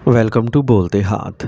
Welcome to بولتے ہاتھ۔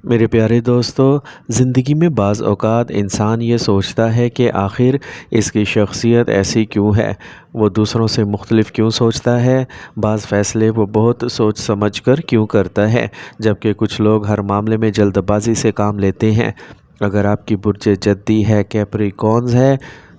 میرے پیارے دوستو، زندگی میں بعض اوقات انسان یہ سوچتا ہے کہ آخر اس کی شخصیت ایسی کیوں ہے، وہ دوسروں سے مختلف کیوں سوچتا ہے، بعض فیصلے وہ بہت سوچ سمجھ کر کیوں کرتا ہے، جبکہ کچھ لوگ ہر معاملے میں جلد بازی سے کام لیتے ہیں۔ اگر آپ کی برج جدی ہے، کیپریکونز ہے،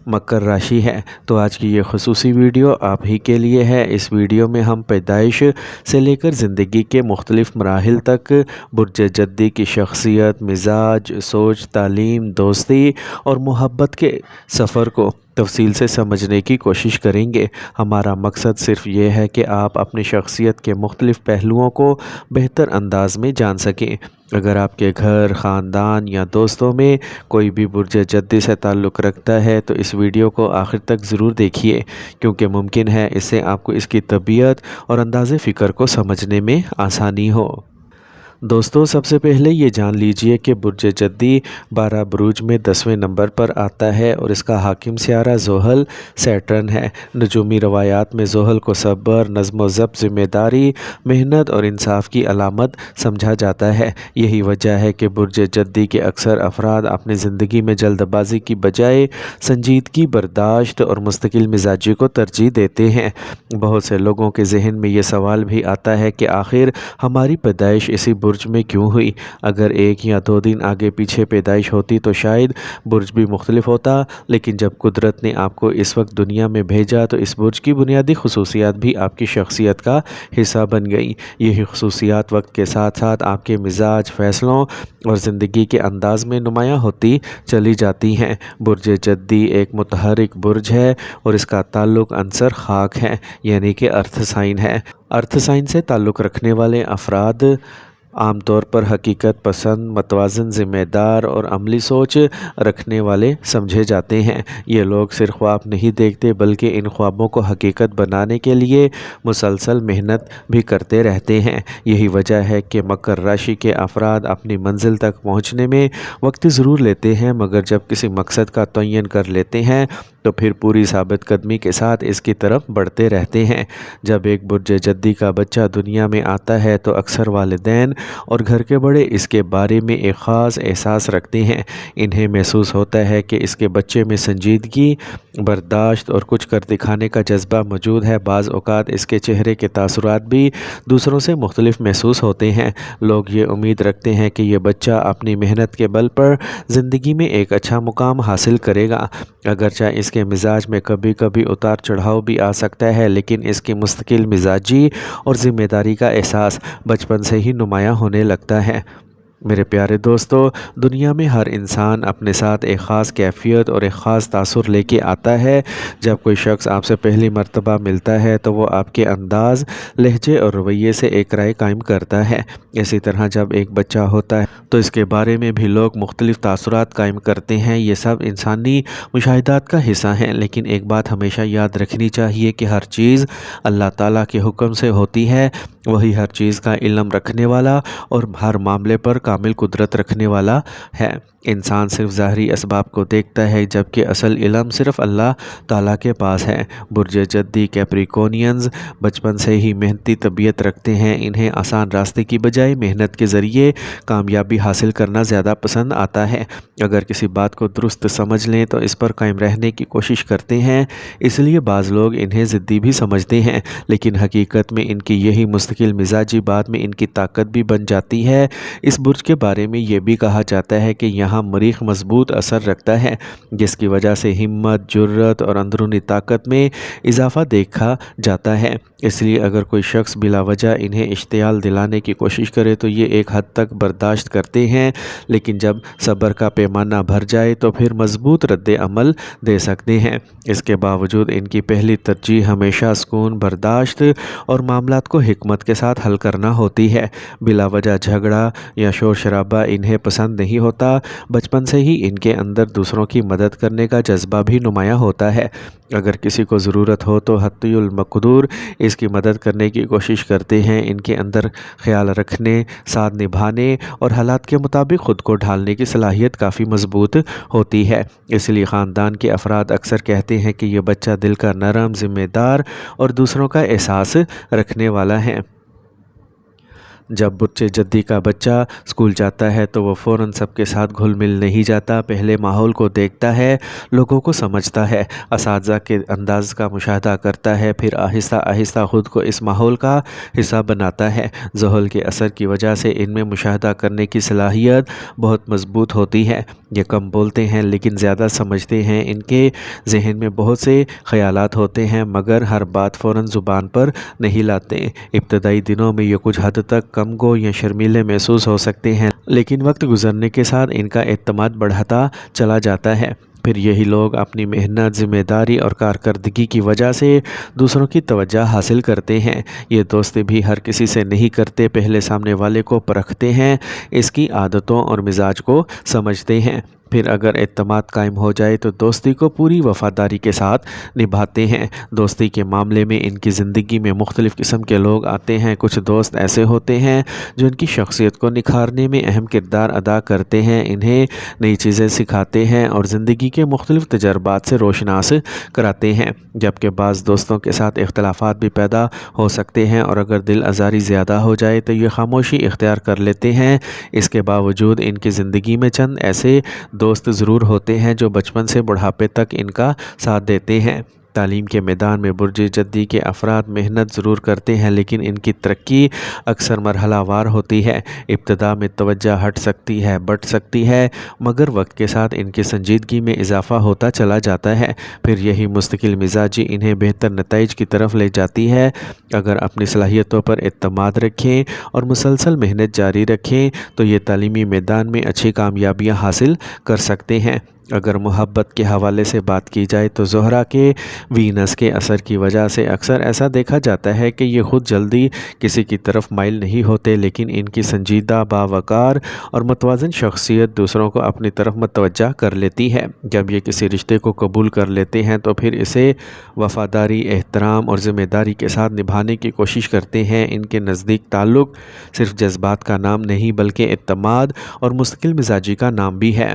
مکر راشی ہے، تو آج کی یہ خصوصی ویڈیو آپ ہی کے لیے ہے۔ اس ویڈیو میں ہم پیدائش سے لے کر زندگی کے مختلف مراحل تک برج جدی کی شخصیت، مزاج، سوچ، تعلیم، دوستی اور محبت کے سفر کو تفصیل سے سمجھنے کی کوشش کریں گے۔ ہمارا مقصد صرف یہ ہے کہ آپ اپنی شخصیت کے مختلف پہلوؤں کو بہتر انداز میں جان سکیں۔ اگر آپ کے گھر، خاندان یا دوستوں میں کوئی بھی برج جدی سے تعلق رکھتا ہے تو اس ویڈیو کو آخر تک ضرور دیکھیے، کیونکہ ممکن ہے اس سے آپ کو اس کی طبیعت اور انداز فکر کو سمجھنے میں آسانی ہو۔ دوستو، سب سے پہلے یہ جان لیجئے کہ برج جدی 12 بروج میں 10ویں نمبر پر آتا ہے اور اس کا حاکم سیارہ زحل سیٹرن ہے۔ نجومی روایات میں زحل کو صبر، نظم و ضبط، ذمہ داری، محنت اور انصاف کی علامت سمجھا جاتا ہے۔ یہی وجہ ہے کہ برج جدی کے اکثر افراد اپنی زندگی میں جلد بازی کی بجائے سنجیدگی، برداشت اور مستقل مزاجی کو ترجیح دیتے ہیں۔ بہت سے لوگوں کے ذہن میں یہ سوال بھی آتا ہے کہ آخر ہماری پیدائش اسی برج میں کیوں ہوئی؟ اگر 1 یا 2 دن آگے پیچھے پیدائش ہوتی تو شاید برج بھی مختلف ہوتا، لیکن جب قدرت نے آپ کو اس وقت دنیا میں بھیجا تو اس برج کی بنیادی خصوصیات بھی آپ کی شخصیت کا حصہ بن گئیں۔ یہی خصوصیات وقت کے ساتھ ساتھ آپ کے مزاج، فیصلوں اور زندگی کے انداز میں نمایاں ہوتی چلی جاتی ہیں۔ برج جدی ایک متحرک برج ہے اور اس کا تعلق عنصر خاک ہے، یعنی کہ ارتھ سائن ہے۔ ارتھ سائن سے تعلق رکھنے والے افراد عام طور پر حقیقت پسند، متوازن، ذمہ دار اور عملی سوچ رکھنے والے سمجھے جاتے ہیں۔ یہ لوگ صرف خواب نہیں دیکھتے بلکہ ان خوابوں کو حقیقت بنانے کے لیے مسلسل محنت بھی کرتے رہتے ہیں۔ یہی وجہ ہے کہ مکر راشی کے افراد اپنی منزل تک پہنچنے میں وقت ضرور لیتے ہیں، مگر جب کسی مقصد کا تعین کر لیتے ہیں تو پھر پوری ثابت قدمی کے ساتھ اس کی طرف بڑھتے رہتے ہیں۔ جب ایک برج جدی کا بچہ دنیا میں آتا ہے تو اکثر والدین اور گھر کے بڑے اس کے بارے میں ایک خاص احساس رکھتے ہیں۔ انہیں محسوس ہوتا ہے کہ اس کے بچے میں سنجیدگی، برداشت اور کچھ کر دکھانے کا جذبہ موجود ہے۔ بعض اوقات اس کے چہرے کے تاثرات بھی دوسروں سے مختلف محسوس ہوتے ہیں۔ لوگ یہ امید رکھتے ہیں کہ یہ بچہ اپنی محنت کے بل پر زندگی میں ایک اچھا مقام حاصل کرے گا۔ اگرچہ اس کے مزاج میں کبھی کبھی اتار چڑھاؤ بھی آ سکتا ہے، لیکن اس کی مستقل مزاجی اور ذمہ داری کا احساس بچپن سے ہی نمایاں ہونے لگتا ہے۔ میرے پیارے دوستو، دنیا میں ہر انسان اپنے ساتھ ایک خاص کیفیت اور ایک خاص تاثر لے کے آتا ہے۔ جب کوئی شخص آپ سے پہلی مرتبہ ملتا ہے تو وہ آپ کے انداز، لہجے اور رویے سے ایک رائے قائم کرتا ہے۔ اسی طرح جب ایک بچہ ہوتا ہے تو اس کے بارے میں بھی لوگ مختلف تاثرات قائم کرتے ہیں۔ یہ سب انسانی مشاہدات کا حصہ ہیں، لیکن ایک بات ہمیشہ یاد رکھنی چاہیے کہ ہر چیز اللہ تعالیٰ کے حکم سے ہوتی ہے۔ وہی ہر چیز کا علم رکھنے والا اور ہر معاملے پر کامل قدرت رکھنے والا ہے۔ انسان صرف ظاہری اسباب کو دیکھتا ہے، جبکہ اصل علم صرف اللہ تعالیٰ کے پاس ہے۔ برج جدی کیپریکونینز بچپن سے ہی محنتی طبیعت رکھتے ہیں۔ انہیں آسان راستے کی بجائے محنت کے ذریعے کامیابی حاصل کرنا زیادہ پسند آتا ہے۔ اگر کسی بات کو درست سمجھ لیں تو اس پر قائم رہنے کی کوشش کرتے ہیں۔ اس لیے بعض لوگ انہیں ضدی بھی سمجھتے ہیں، لیکن حقیقت میں ان کی یہی مستقل مزاجی بعد میں ان کی طاقت بھی بن جاتی ہے۔ اس برج کے بارے میں یہ بھی کہا جاتا ہے کہ یہاں مریخ مضبوط اثر رکھتا ہے، جس کی وجہ سے ہمت، جرأت اور اندرونی طاقت میں اضافہ دیکھا جاتا ہے۔ اس لیے اگر کوئی شخص بلا وجہ انہیں اشتعال دلانے کی کوشش کرے تو یہ ایک حد تک برداشت کرتے ہیں، لیکن جب صبر کا پیمانہ بھر جائے تو پھر مضبوط رد عمل دے سکتے ہیں۔ اس کے باوجود ان کی پہلی ترجیح ہمیشہ سکون، برداشت اور معاملات کو حکمت کے ساتھ حل کرنا ہوتی ہے۔ بلا وجہ جھگڑا یا شور شرابہ انہیں پسند نہیں ہوتا۔ بچپن سے ہی ان کے اندر دوسروں کی مدد کرنے کا جذبہ بھی نمایاں ہوتا ہے۔ اگر کسی کو ضرورت ہو تو حتی المقدور اس کی مدد کرنے کی کوشش کرتے ہیں۔ ان کے اندر خیال رکھنے، ساتھ نبھانے اور حالات کے مطابق خود کو ڈھالنے کی صلاحیت کافی مضبوط ہوتی ہے۔ اس لیے خاندان کے افراد اکثر کہتے ہیں کہ یہ بچہ دل کا نرم، ذمہ دار اور دوسروں کا احساس رکھنے والا ہے۔ جب بچے جدی کا بچہ اسکول جاتا ہے تو وہ فوراً سب کے ساتھ گھل مل نہیں جاتا، پہلے ماحول کو دیکھتا ہے، لوگوں کو سمجھتا ہے، اساتذہ کے انداز کا مشاہدہ کرتا ہے، پھر آہستہ آہستہ خود کو اس ماحول کا حصہ بناتا ہے۔ ذہول کے اثر کی وجہ سے ان میں مشاہدہ کرنے کی صلاحیت بہت مضبوط ہوتی ہے۔ یہ کم بولتے ہیں لیکن زیادہ سمجھتے ہیں، ان کے ذہن میں بہت سے خیالات ہوتے ہیں مگر ہر بات فوراً زبان پر نہیں لاتے۔ ابتدائی دنوں میں یہ کچھ حد تک کم گو یا شرمیلے محسوس ہو سکتے ہیں، لیکن وقت گزرنے کے ساتھ ان کا اعتماد بڑھتا چلا جاتا ہے۔ پھر یہی لوگ اپنی محنت، ذمہ داری اور کارکردگی کی وجہ سے دوسروں کی توجہ حاصل کرتے ہیں۔ یہ دوستی بھی ہر کسی سے نہیں کرتے، پہلے سامنے والے کو پرکھتے ہیں، اس کی عادتوں اور مزاج کو سمجھتے ہیں، پھر اگر اعتماد قائم ہو جائے تو دوستی کو پوری وفاداری کے ساتھ نبھاتے ہیں۔ دوستی کے معاملے میں ان کی زندگی میں مختلف قسم کے لوگ آتے ہیں۔ کچھ دوست ایسے ہوتے ہیں جو ان کی شخصیت کو نکھارنے میں اہم کردار ادا کرتے ہیں، انہیں نئی چیزیں سکھاتے ہیں اور زندگی کے مختلف تجربات سے روشناس کراتے ہیں، جبکہ بعض دوستوں کے ساتھ اختلافات بھی پیدا ہو سکتے ہیں اور اگر دل آزاری زیادہ ہو جائے تو یہ خاموشی اختیار کر لیتے ہیں۔ اس کے باوجود ان کی زندگی میں چند ایسے دوست ضرور ہوتے ہیں جو بچپن سے بڑھاپے تک ان کا ساتھ دیتے ہیں۔ تعلیم کے میدان میں برج جدی کے افراد محنت ضرور کرتے ہیں لیکن ان کی ترقی اکثر مرحلہ وار ہوتی ہے۔ ابتدا میں توجہ ہٹ سکتی ہے، بٹ سکتی ہے، مگر وقت کے ساتھ ان کی سنجیدگی میں اضافہ ہوتا چلا جاتا ہے، پھر یہی مستقل مزاجی انہیں بہتر نتائج کی طرف لے جاتی ہے۔ اگر اپنی صلاحیتوں پر اعتماد رکھیں اور مسلسل محنت جاری رکھیں تو یہ تعلیمی میدان میں اچھی کامیابیاں حاصل کر سکتے ہیں۔ اگر محبت کے حوالے سے بات کی جائے تو زہرہ کے وینس کے اثر کی وجہ سے اکثر ایسا دیکھا جاتا ہے کہ یہ خود جلدی کسی کی طرف مائل نہیں ہوتے، لیکن ان کی سنجیدہ، باوقار اور متوازن شخصیت دوسروں کو اپنی طرف متوجہ کر لیتی ہے۔ جب یہ کسی رشتے کو قبول کر لیتے ہیں تو پھر اسے وفاداری، احترام اور ذمہ داری کے ساتھ نبھانے کی کوشش کرتے ہیں۔ ان کے نزدیک تعلق صرف جذبات کا نام نہیں بلکہ اعتماد اور مستقل مزاجی کا نام بھی ہے۔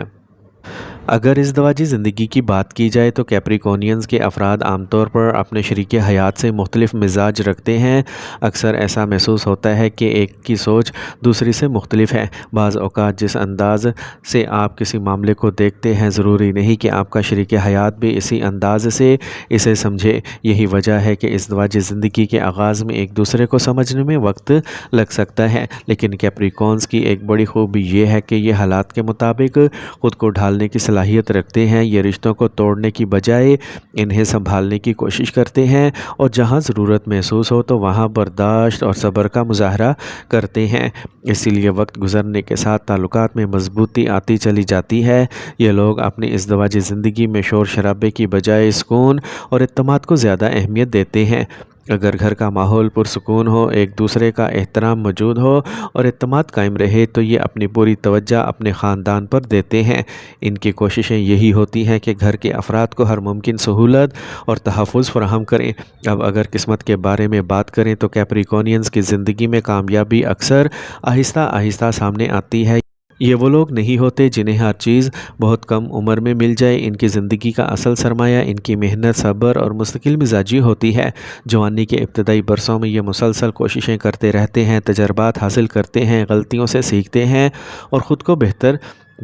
اگر ازدواجی زندگی کی بات کی جائے تو کیپریکونینز کے افراد عام طور پر اپنے شریک حیات سے مختلف مزاج رکھتے ہیں۔ اکثر ایسا محسوس ہوتا ہے کہ ایک کی سوچ دوسری سے مختلف ہے۔ بعض اوقات جس انداز سے آپ کسی معاملے کو دیکھتے ہیں ضروری نہیں کہ آپ کا شریک حیات بھی اسی انداز سے اسے سمجھے۔ یہی وجہ ہے کہ ازدواجی زندگی کے آغاز میں ایک دوسرے کو سمجھنے میں وقت لگ سکتا ہے، لیکن کیپریکونز کی ایک بڑی خوبی یہ ہے کہ یہ حالات کے مطابق خود کو ڈھالنے کی صلاحیت رکھتے ہیں۔ یہ رشتوں کو توڑنے کی بجائے انہیں سنبھالنے کی کوشش کرتے ہیں اور جہاں ضرورت محسوس ہو تو وہاں برداشت اور صبر کا مظاہرہ کرتے ہیں۔ اسی لیے وقت گزرنے کے ساتھ تعلقات میں مضبوطی آتی چلی جاتی ہے۔ یہ لوگ اپنی ازدواجی زندگی میں شور شرابے کی بجائے سکون اور اعتماد کو زیادہ اہمیت دیتے ہیں۔ اگر گھر کا ماحول پرسکون ہو، ایک دوسرے کا احترام موجود ہو اور اعتماد قائم رہے تو یہ اپنی پوری توجہ اپنے خاندان پر دیتے ہیں۔ ان کی کوششیں یہی ہوتی ہیں کہ گھر کے افراد کو ہر ممکن سہولت اور تحفظ فراہم کریں۔ اب اگر قسمت کے بارے میں بات کریں تو کیپریکونینز کی زندگی میں کامیابی اکثر آہستہ آہستہ سامنے آتی ہے۔ یہ وہ لوگ نہیں ہوتے جنہیں ہر چیز بہت کم عمر میں مل جائے۔ ان کی زندگی کا اصل سرمایہ ان کی محنت، صبر اور مستقل مزاجی ہوتی ہے۔ جوانی کے ابتدائی برسوں میں یہ مسلسل کوششیں کرتے رہتے ہیں، تجربات حاصل کرتے ہیں، غلطیوں سے سیکھتے ہیں اور خود کو بہتر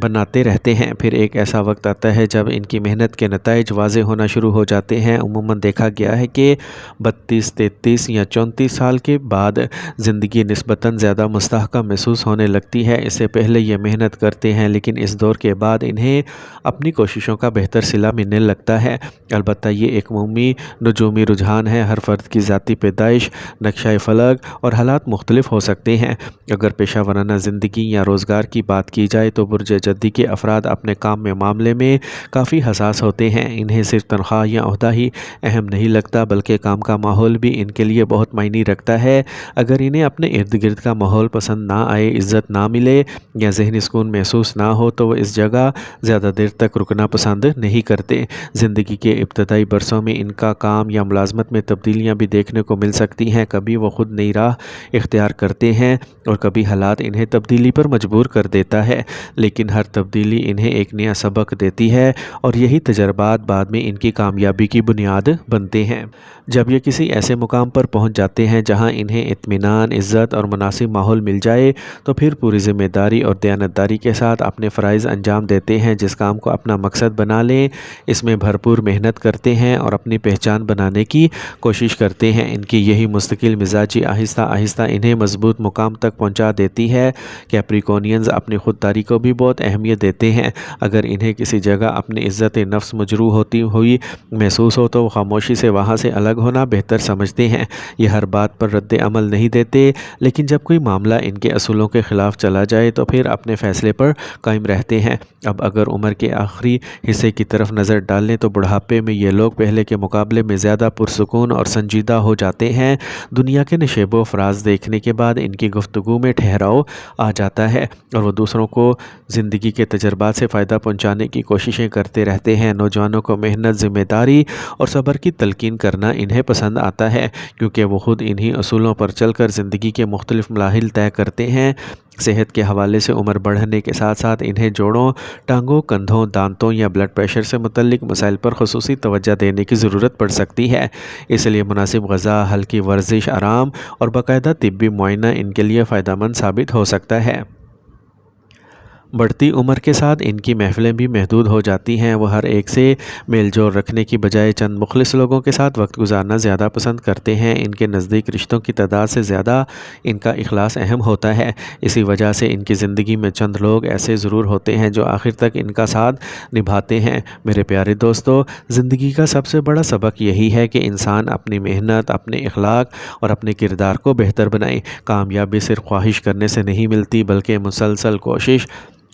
بناتے رہتے ہیں۔ پھر ایک ایسا وقت آتا ہے جب ان کی محنت کے نتائج واضح ہونا شروع ہو جاتے ہیں۔ عموماً دیکھا گیا ہے کہ 32، 33 یا 34 سال کے بعد زندگی نسبتاً زیادہ مستحکم محسوس ہونے لگتی ہے۔ اس سے پہلے یہ محنت کرتے ہیں لیکن اس دور کے بعد انہیں اپنی کوششوں کا بہتر صلہ ملنے لگتا ہے۔ البتہ یہ ایک عمومی نجومی رجحان ہے، ہر فرد کی ذاتی پیدائش، نقشہ فلک اور حالات مختلف ہو سکتے ہیں۔ اگر پیشہ ورانہ زندگی یا روزگار کی بات کی جائے تو برج جدی کے افراد اپنے کام میں معاملے میں کافی حساس ہوتے ہیں۔ انہیں صرف تنخواہ یا عہدہ ہی اہم نہیں لگتا بلکہ کام کا ماحول بھی ان کے لیے بہت معنی رکھتا ہے۔ اگر انہیں اپنے ارد گرد کا ماحول پسند نہ آئے، عزت نہ ملے یا ذہنی سکون محسوس نہ ہو تو وہ اس جگہ زیادہ دیر تک رکنا پسند نہیں کرتے۔ زندگی کے ابتدائی برسوں میں ان کا کام یا ملازمت میں تبدیلیاں بھی دیکھنے کو مل سکتی ہیں۔ کبھی وہ خود نئی راہ اختیار کرتے ہیں اور کبھی حالات انہیں تبدیلی پر مجبور کر دیتا ہے، لیکن ہر تبدیلی انہیں ایک نیا سبق دیتی ہے اور یہی تجربات بعد میں ان کی کامیابی کی بنیاد بنتے ہیں۔ جب یہ کسی ایسے مقام پر پہنچ جاتے ہیں جہاں انہیں اطمینان، عزت اور مناسب ماحول مل جائے تو پھر پوری ذمہ داری اور دیانتداری کے ساتھ اپنے فرائض انجام دیتے ہیں۔ جس کام کو اپنا مقصد بنا لیں اس میں بھرپور محنت کرتے ہیں اور اپنی پہچان بنانے کی کوشش کرتے ہیں۔ ان کی یہی مستقل مزاجی آہستہ آہستہ انہیں مضبوط مقام تک پہنچا دیتی ہے۔ کیپریکونینز اپنی خودداری کو بھی بہت اہمیت دیتے ہیں۔ اگر انہیں کسی جگہ اپنی عزت نفس مجروح ہوتی ہوئی محسوس ہو تو وہ خاموشی سے وہاں سے الگ ہونا بہتر سمجھتے ہیں۔ یہ ہر بات پر رد عمل نہیں دیتے، لیکن جب کوئی معاملہ ان کے اصولوں کے خلاف چلا جائے تو پھر اپنے فیصلے پر قائم رہتے ہیں۔ اب اگر عمر کے آخری حصے کی طرف نظر ڈالیں تو بڑھاپے میں یہ لوگ پہلے کے مقابلے میں زیادہ پرسکون اور سنجیدہ ہو جاتے ہیں۔ دنیا کے نشیب و فراز دیکھنے کے بعد ان کی گفتگو میں ٹھہراؤ آ جاتا ہے اور وہ دوسروں کو زندگی کے تجربات سے فائدہ پہنچانے کی کوششیں کرتے رہتے ہیں۔ نوجوانوں کو محنت، ذمہ داری اور صبر کی تلقین کرنا انہیں پسند آتا ہے، کیونکہ وہ خود انہی اصولوں پر چل کر زندگی کے مختلف مراحل طے کرتے ہیں۔ صحت کے حوالے سے عمر بڑھنے کے ساتھ ساتھ انہیں جوڑوں، ٹانگوں، کندھوں، دانتوں یا بلڈ پریشر سے متعلق مسائل پر خصوصی توجہ دینے کی ضرورت پڑ سکتی ہے۔ اس لیے مناسب غذا، ہلکی ورزش، آرام اور باقاعدہ طبی معائنہ ان کے لیے فائدہ مند ثابت ہو سکتا ہے۔ بڑھتی عمر کے ساتھ ان کی محفلیں بھی محدود ہو جاتی ہیں۔ وہ ہر ایک سے میل جول رکھنے کی بجائے چند مخلص لوگوں کے ساتھ وقت گزارنا زیادہ پسند کرتے ہیں۔ ان کے نزدیک رشتوں کی تعداد سے زیادہ ان کا اخلاص اہم ہوتا ہے۔ اسی وجہ سے ان کی زندگی میں چند لوگ ایسے ضرور ہوتے ہیں جو آخر تک ان کا ساتھ نبھاتے ہیں۔ میرے پیارے دوستو، زندگی کا سب سے بڑا سبق یہی ہے کہ انسان اپنی محنت، اپنے اخلاق اور اپنے کردار کو بہتر بنائے۔ کامیابی صرف خواہش کرنے سے نہیں ملتی، بلکہ مسلسل کوشش،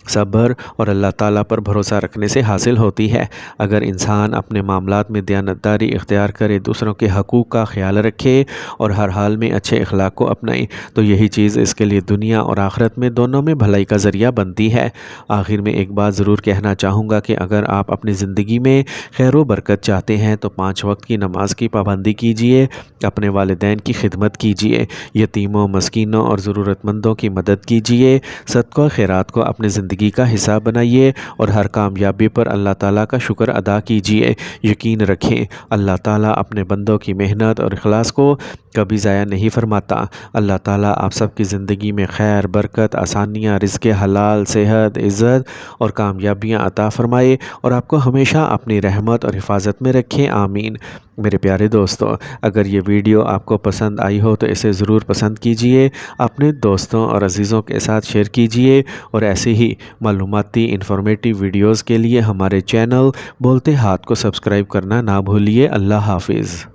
صبر اور اللہ تعالیٰ پر بھروسہ رکھنے سے حاصل ہوتی ہے۔ اگر انسان اپنے معاملات میں دیانتداری اختیار کرے، دوسروں کے حقوق کا خیال رکھے اور ہر حال میں اچھے اخلاق کو اپنائے تو یہی چیز اس کے لیے دنیا اور آخرت میں دونوں میں بھلائی کا ذریعہ بنتی ہے۔ آخر میں ایک بات ضرور کہنا چاہوں گا کہ اگر آپ اپنی زندگی میں خیر و برکت چاہتے ہیں تو 5 وقت کی نماز کی پابندی کیجیے، اپنے والدین کی خدمت کیجیے، یتیموں، مسکینوں اور ضرورت مندوں کی مدد کیجیے، صدقہ و خیرات کو اپنے زندگی کا حصہ بنائیے اور ہر کامیابی پر اللہ تعالیٰ کا شکر ادا کیجیے۔ یقین رکھیں، اللہ تعالیٰ اپنے بندوں کی محنت اور اخلاص کو کبھی ضائع نہیں فرماتا۔ اللہ تعالیٰ آپ سب کی زندگی میں خیر، برکت، آسانیاں، رزق حلال، صحت، عزت اور کامیابیاں عطا فرمائے اور آپ کو ہمیشہ اپنی رحمت اور حفاظت میں رکھے، آمین۔ میرے پیارے دوستو، اگر یہ ویڈیو آپ کو پسند آئی ہو تو اسے ضرور پسند کیجیے، اپنے دوستوں اور عزیزوں کے ساتھ شیئر کیجیے اور ایسے ہی معلوماتی انفارمیٹیو ویڈیوز کے لیے ہمارے چینل بولتے ہاتھ کو سبسکرائب کرنا نہ بھولیے۔ اللہ حافظ۔